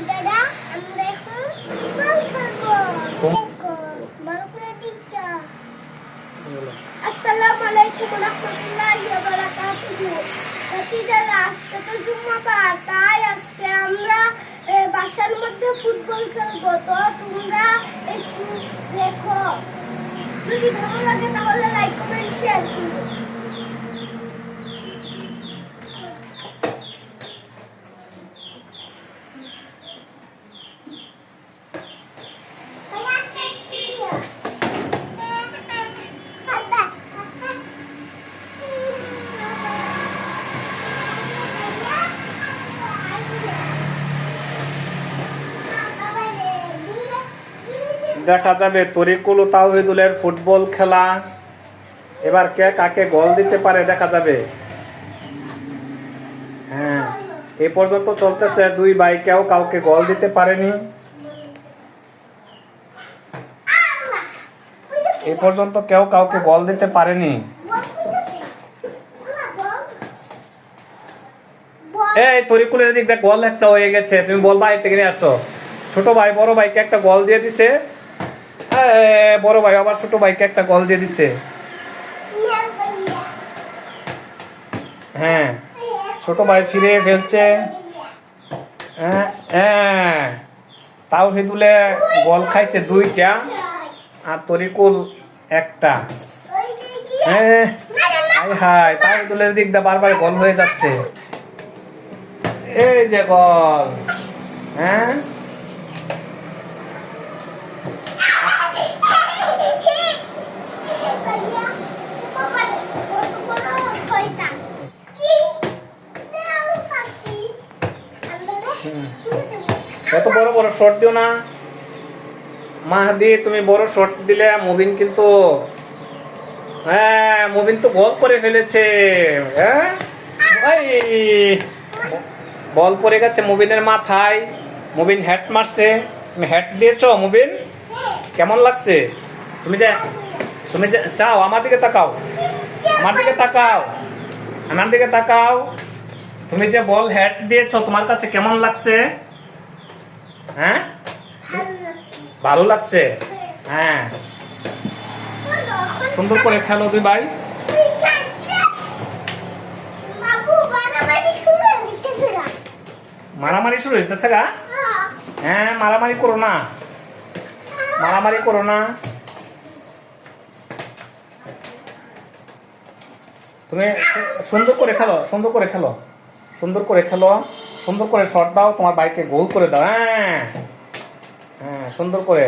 দাদা আমরা এখন বল খেলবো দেখো বল করে দিচ্ছা আসসালামু আলাইকুম ওয়া রাহমাতুল্লাহি ওয়া বারাকাতুহু বাকিরা আজকে তো জুম্মাবার তাই আজকে আমরা বাসার মধ্যে ফুটবল খেলবো তো তোমরা একটু দেখো যদি ভালো লাগে তাহলে লাইক কমেন্ট শেয়ার করো দেখা যাবে তরিকুল ও তাওহিদুলের ফুটবল খেলা। এবার কে কাকে গোল দিতে পারে দেখা যাবে। হ্যাঁ, এই পর্যন্ত চলতেছে, দুই ভাই কেউ কাউকে গোল দিতে পারেনি। এই পর্যন্ত কেউ কাউকে গোল দিতে পারেনি। এই তরিকুলের দিক দেখ, গোল একটা হয়ে গেছে। তুমি বল ভাই থেকে নিয়ে আসছো। ছোট ভাই বড় ভাইকে একটা গোল দিয়ে দিছে। বড় ভাই আবার ছোট ভাইকে একটা গোল দিয়ে দিচ্ছে। হ্যাঁ, ছোট ভাই ফিরে ফেলছে। তাওহিদুলে গোল খাইছে 2টা আর তরিকুল 1টা। হ্যাঁ, হাই তাওহিদুলের দিক দিয়ে বারবার গোল হয়ে যাচ্ছে। এই যে গোল। হ্যাঁ, এত বড় বড় শট দিও না মাহাদি, তুমি বড় শট দিলে। মুবিন কিন্তু মুবিন তো গোল করে ফেলেছে। বল পড়ে গেছে মুবিনের মাথায়। মুবিন হেড মারছে। তুমি হেড দিয়েছো মুবিন, কেমন লাগছে? তুমি যে চাও আমার দিকে তাকাও, আমার দিকে তাকাও, আমার দিকে তাকাও। তুমি যে বল হেড দিয়েছো তোমার কাছে কেমন লাগছে? হ্যাঁ, ভালো লাগছে। হ্যাঁ, সুন্দর করে খেলো দুই ভাই। মারামারি শুরু হইতেছে গা? হ্যাঁ, মারামারি করো না, মারামারি করো না। তুমি সুন্দর করে খেলো, সুন্দর করে খেলো, সুন্দর করে খেলো, সুন্দর করে শট দাও, তোমার বাইকে গোল করে দাও। হ্যাঁ হ্যাঁ, সুন্দর করে।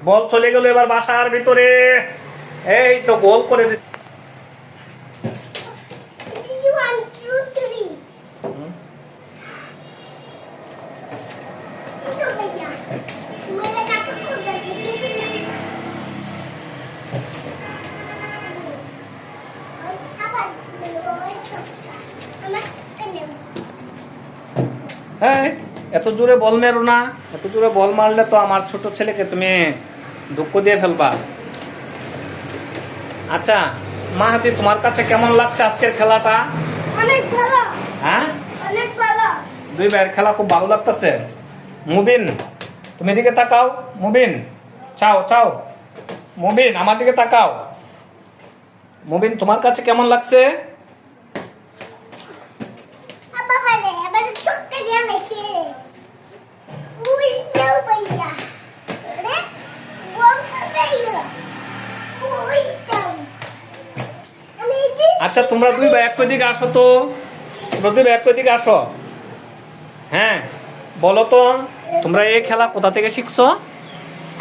বল চলে গেল এবার বাসার ভিতরে। এই তো গোল করে দিচ্ছে। এত জোরে বল মেরো না, এত জোরে বল মারলে তো আমার ছোট ছেলেকে তুমি দুঃখ দিয়ে ফেলবা। আচ্ছা মাহাদি, তোমার কাছে কেমন লাগছে আজকের খেলাটা? অনেক ভালো। হ্যাঁ, অনেক ভালো। দুই ভাইয়ের খেলা খুব ভালো লাগতেছে। মুবিন তুমি দিকে তাকাও। মুবিন চাও চাও, মুবিন আমার দিকে তাকাও। মুবিন তোমার কাছে কেমন লাগছে? আচ্ছা তোমরা দুই ভাই একই দিকে আসো তো, তোমরা দুই ভাই একই দিকে আসো। হ্যাঁ, বলো তো তোমরা এই খেলা কোথা থেকে শিখছো?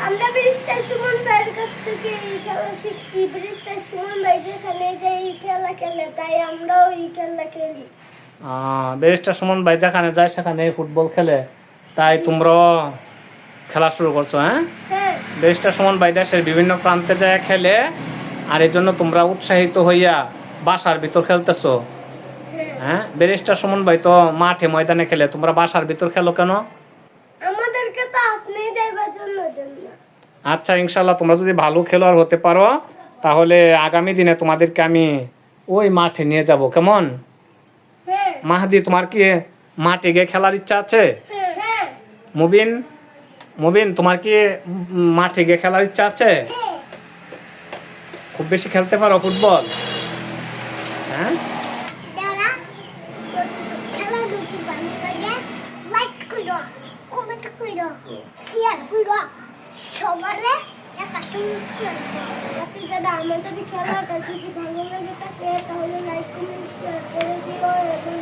আমরা ব্যারিস্টার সুমন ভাইয়ের কাছ থেকে এই খেলা শিখছি। ব্যারিস্টার সুমন ভাই যেখানে যে এই খেলা খেলে তাই আমরাও এই খেলা খেলি। ব্যারিস্টার সুমন ভাই যেখানে যায় সেখানে ফুটবল খেলে, তাই তোমরা খেলা শুরু করছো? হ্যাঁ, ব্যারিস্টার সুমন ভাই দেশের বিভিন্ন প্রান্তে যায় খেলে, আর এই জন্য তোমরা উৎসাহিত হইয়া বাসার ভিতর খেলতেছো। হ্যাঁ, ব্যারিস্টার সুমন ভাই তো মাঠে ময়দানে খেলে, তোমরা বাসার ভিতর খেলো কেন? আমাদেরকে তো আপনি যাইবার জন্য দেন না। আচ্ছা ইনশাআল্লাহ তোমরা যদি ভালো খেলোয়াড় হতে পারো তাহলে আগামী দিনে তোমাদেরকে আমি ওই মাঠে নিয়ে যাব, কেমন? হ্যাঁ মাহাদি, তোমার কি মাঠে গিয়ে খেলার ইচ্ছা আছে? হ্যাঁ মুবিন, মুবিন, তোমার কি মাঠে গিয়ে খেলার ইচ্ছা আছে? হ্যাঁ খুব বেশি খেলতে পারো ফুটবল? হ্যাঁ, যারা খেলাধুলা ভালো লাগে লাইক করো, কমেন্ট করো, শেয়ার করো, সবারে একটা সুন্দর দাদা আমার যদি খেলাটা যদি ভালো লাগে থাকে তাহলে লাইক কমেন্ট শেয়ার করে দিও এবং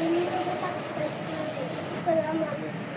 সাবস্ক্রাইব করে দিও। আসসালামু আলাইকুম।